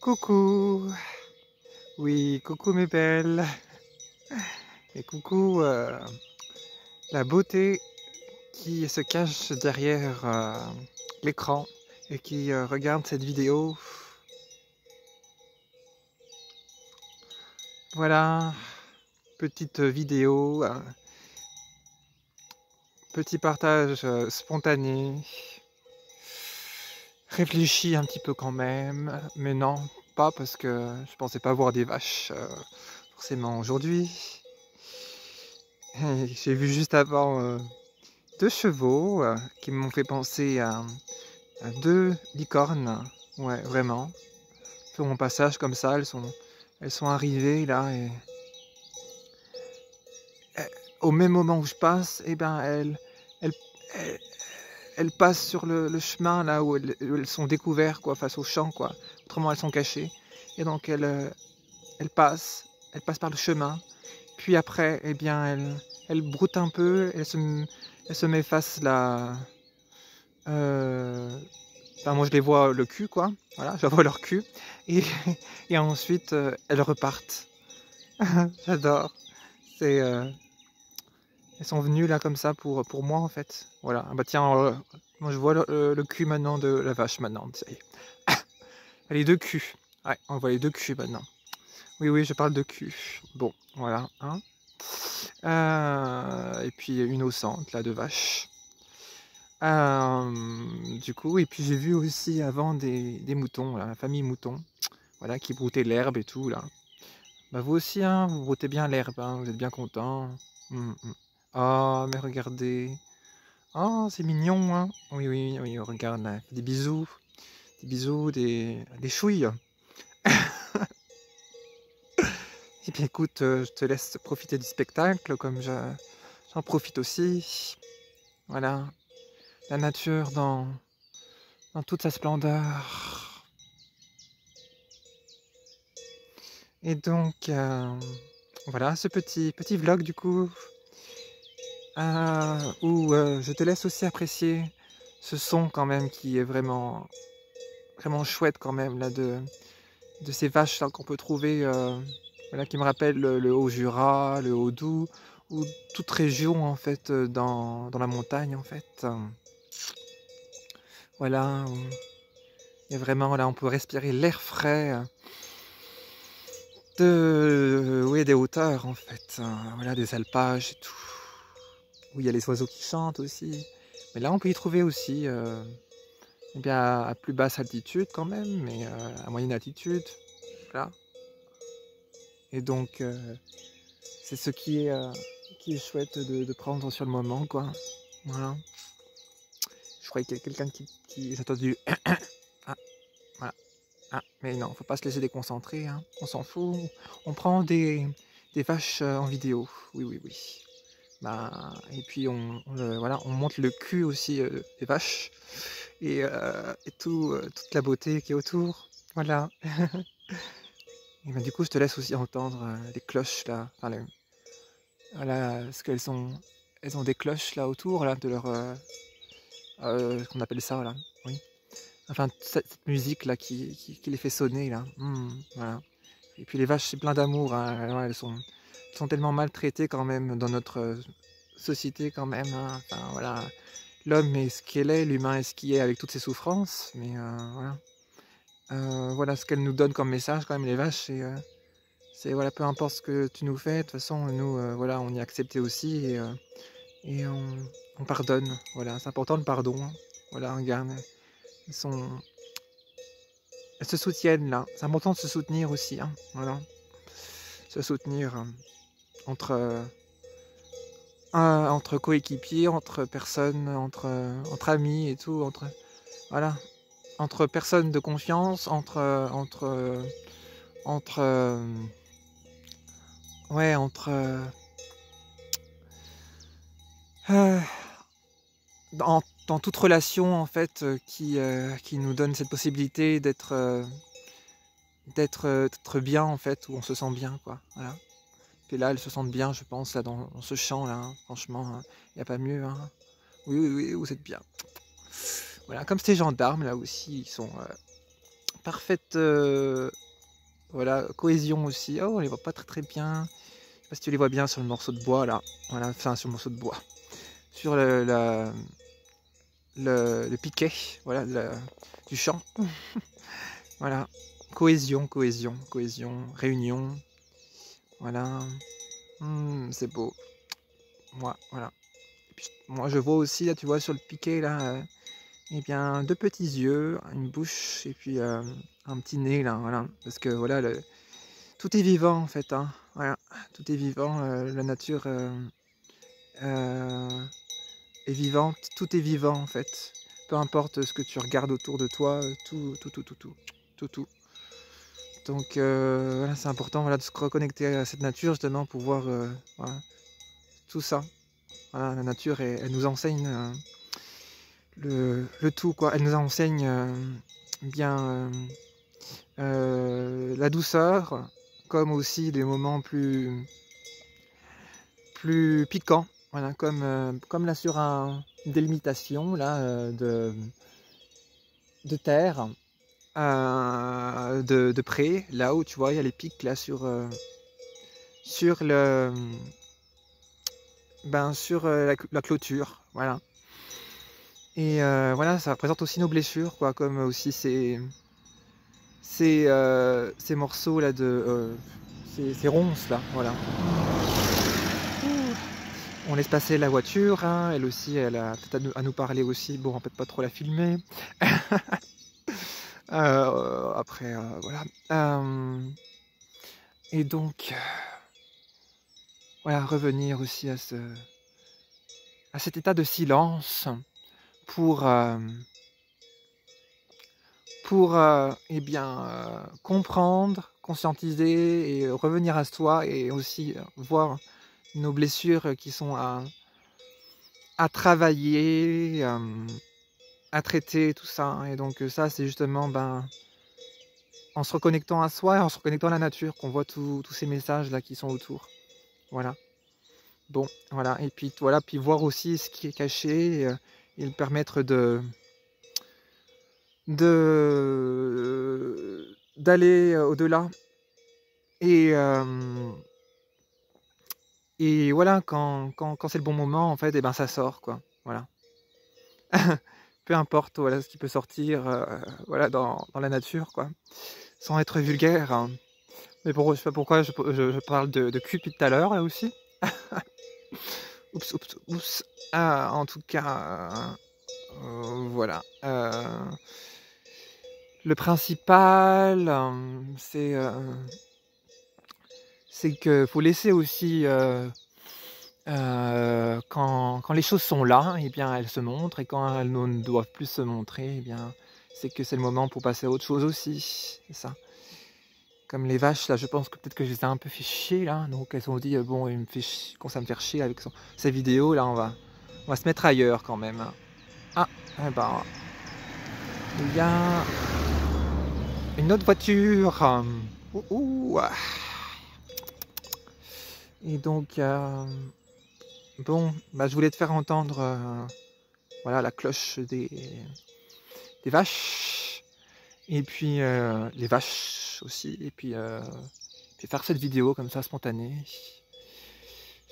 Coucou, oui, coucou mes belles, et coucou la beauté qui se cache derrière l'écran et qui regarde cette vidéo. Voilà, petite vidéo, petit partage spontané, réfléchi un petit peu quand même, mais non, pas parce que je pensais pas voir des vaches forcément aujourd'hui. J'ai vu juste avant deux chevaux qui m'ont fait penser à deux licornes, ouais, vraiment. Sur mon passage comme ça, elles sont arrivées là et au même moment où je passe, eh ben elles, elles, elles passent sur le chemin là où elles sont découvertes quoi, face au champ quoi. Autrement elles sont cachées et donc elles passent par le chemin. Puis après, eh bien elles broutent un peu, elles se m'effacent là. Enfin, moi je les vois le cul quoi, voilà, je vois leur cul et, et ensuite elles repartent. J'adore. C'est elles sont venues là comme ça pour moi en fait. Voilà. Ah bah tiens, moi je vois le cul maintenant de la vache maintenant. Ça y est. Les deux culs. Ouais, on voit les deux culs maintenant. Oui, oui, je parle de cul. Bon, voilà. Hein. Et puis une au centre là de vache. Du coup, et puis j'ai vu aussi avant des moutons, là, la famille mouton, voilà, qui broutaient l'herbe et tout là. Bah vous aussi, hein, vous broutez bien l'herbe, hein, vous êtes bien content. Oh, mais regardez. Oh, c'est mignon, hein. Oui, oui, oui, regarde, là. Des bisous, des chouilles. Et bien écoute, je te laisse profiter du spectacle, comme j'en profite aussi. Voilà, la nature dans toute sa splendeur. Et donc, voilà, ce petit vlog du coup, où je te laisse aussi apprécier ce son quand même qui est vraiment, vraiment chouette quand même, là, de ces vaches là qu'on peut trouver, voilà, qui me rappellent le Haut-Jura, le Haut-Doubs, ou toute région en fait, dans la montagne en fait. Voilà, où il y a vraiment, là, on peut respirer l'air frais. Oui, des hauteurs en fait, voilà, des alpages et tout. Où il y a les oiseaux qui chantent aussi. Mais là, on peut y trouver aussi, eh bien, à plus basse altitude quand même, mais à moyenne altitude, voilà. Et donc, c'est ce qui est chouette de prendre sur le moment, quoi. Voilà. Je croyais qu'il y avait quelqu'un qui... J'ai entendu... Ah, voilà. Ah, mais non, faut pas se laisser déconcentrer, hein. On s'en fout. On prend des vaches en vidéo. Oui, oui, oui. Bah, et puis voilà, on monte le cul aussi des vaches et tout, toute la beauté qui est autour. Voilà. Et bah, du coup, je te laisse aussi entendre les cloches là. Enfin, voilà, parce elles ont des cloches là autour là de leur, qu'on appelle ça là. Oui. Enfin, cette musique là qui les fait sonner là. Voilà. Et puis les vaches, c'est plein d'amour, hein. Ouais, elles sont tellement maltraitées quand même dans notre société quand même, hein. Enfin, voilà. L'homme est ce qu'il est, l'humain est ce qu'il est avec toutes ses souffrances, mais voilà. Voilà ce qu'elles nous donnent comme message quand même les vaches, c'est voilà, peu importe ce que tu nous fais, de toute façon nous, voilà, on y est accepté aussi et on pardonne. Voilà, c'est important le pardon, hein. Voilà, regarde, elles se soutiennent là. C'est important de se soutenir aussi, hein, voilà. Se soutenir entre, entre coéquipiers, entre personnes, entre amis et tout, voilà, entre personnes de confiance, entre ouais, euh, dans toute relation en fait qui nous donne cette possibilité d'être bien en fait, où on se sent bien quoi, voilà. Et là, elles se sentent bien, je pense, là dans ce champ là, hein. Franchement, il n'y a pas mieux, hein. Oui, oui, oui, vous êtes bien. Voilà, comme ces gendarmes là aussi, ils sont parfaite voilà, cohésion aussi. Oh, on les voit pas très bien. Je sais pas si tu les vois bien sur le morceau de bois là. Voilà, enfin sur le morceau de bois. Sur le piquet, voilà, du champ. Voilà. Cohésion, cohésion, cohésion, réunion. Voilà. C'est beau. Voilà. Et puis, moi je vois aussi là, tu vois, sur le piquet là, eh bien, deux petits yeux, une bouche et puis un petit nez là, voilà. Parce que voilà, tout est vivant en fait, hein. Voilà, tout est vivant, la nature est vivante, tout est vivant en fait. Peu importe ce que tu regardes autour de toi, tout. Donc voilà, c'est important, voilà, de se reconnecter à cette nature justement pour voir voilà, tout ça. Voilà, la nature, elle nous enseigne le tout, quoi. Elle nous enseigne bien la douceur, comme aussi des moments plus piquants. Voilà, comme là sur une délimitation là, de terre, de près, là où tu vois, il y a les pics là sur la clôture, voilà. Et voilà, ça représente aussi nos blessures, quoi, comme aussi ces morceaux là ces ronces là, voilà. On laisse passer la voiture, hein, elle aussi, elle a peut-être à nous parler aussi. Bon, on peut pas trop la filmer. Après, voilà. Et donc, voilà, revenir aussi à cet état de silence pour eh bien, comprendre, conscientiser et revenir à soi et aussi voir nos blessures qui sont à travailler, à traiter, tout ça. Et donc ça, c'est justement en se reconnectant à soi et en se reconnectant à la nature qu'on voit tous ces messages là qui sont autour. Voilà. Bon, voilà. Et puis voilà, puis voir aussi ce qui est caché et le permettre d'aller au-delà. Et voilà, quand c'est le bon moment, en fait, et ben ça sort, quoi. Voilà. Peu importe, voilà, ce qui peut sortir, voilà, dans la nature, quoi. Sans être vulgaire, hein. Mais je sais pas pourquoi je parle de cul depuis tout à l'heure, là aussi. Oups. Ah, en tout cas, voilà. Le principal, c'est que faut laisser aussi quand les choses sont là, eh bien elles se montrent, et quand elles ne doivent plus se montrer, eh bien c'est que c'est le moment pour passer à autre chose aussi, c'est ça. Comme les vaches là, je pense que peut-être que je les ai un peu fait chier là, donc elles ont dit bon, il me fait chier, quand ça me fait chier avec sa vidéo là, on va se mettre ailleurs quand même. Ah, eh ben il y a une autre voiture. Et donc bon, je voulais te faire entendre voilà, la cloche des vaches, et puis les vaches aussi, et puis faire cette vidéo comme ça spontanée.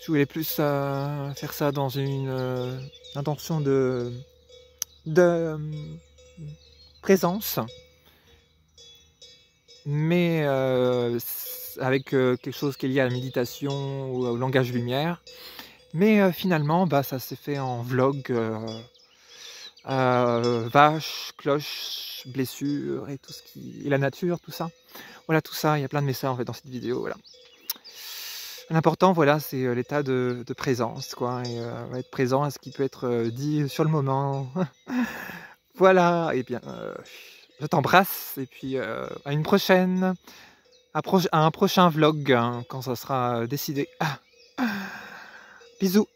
Je voulais plus faire ça dans une intention de présence, mais avec quelque chose qui est lié à la méditation ou au langage lumière. Mais finalement, ça s'est fait en vlog, vaches, cloches, blessures et tout et la nature, tout ça. Voilà, tout ça, il y a plein de messages en fait dans cette vidéo. Voilà. L'important, voilà, c'est l'état de présence, quoi, et être présent à ce qui peut être dit sur le moment. Voilà, et bien, je t'embrasse, et puis à une prochaine, à un prochain vlog, hein, quand ça sera décidé. Bisous.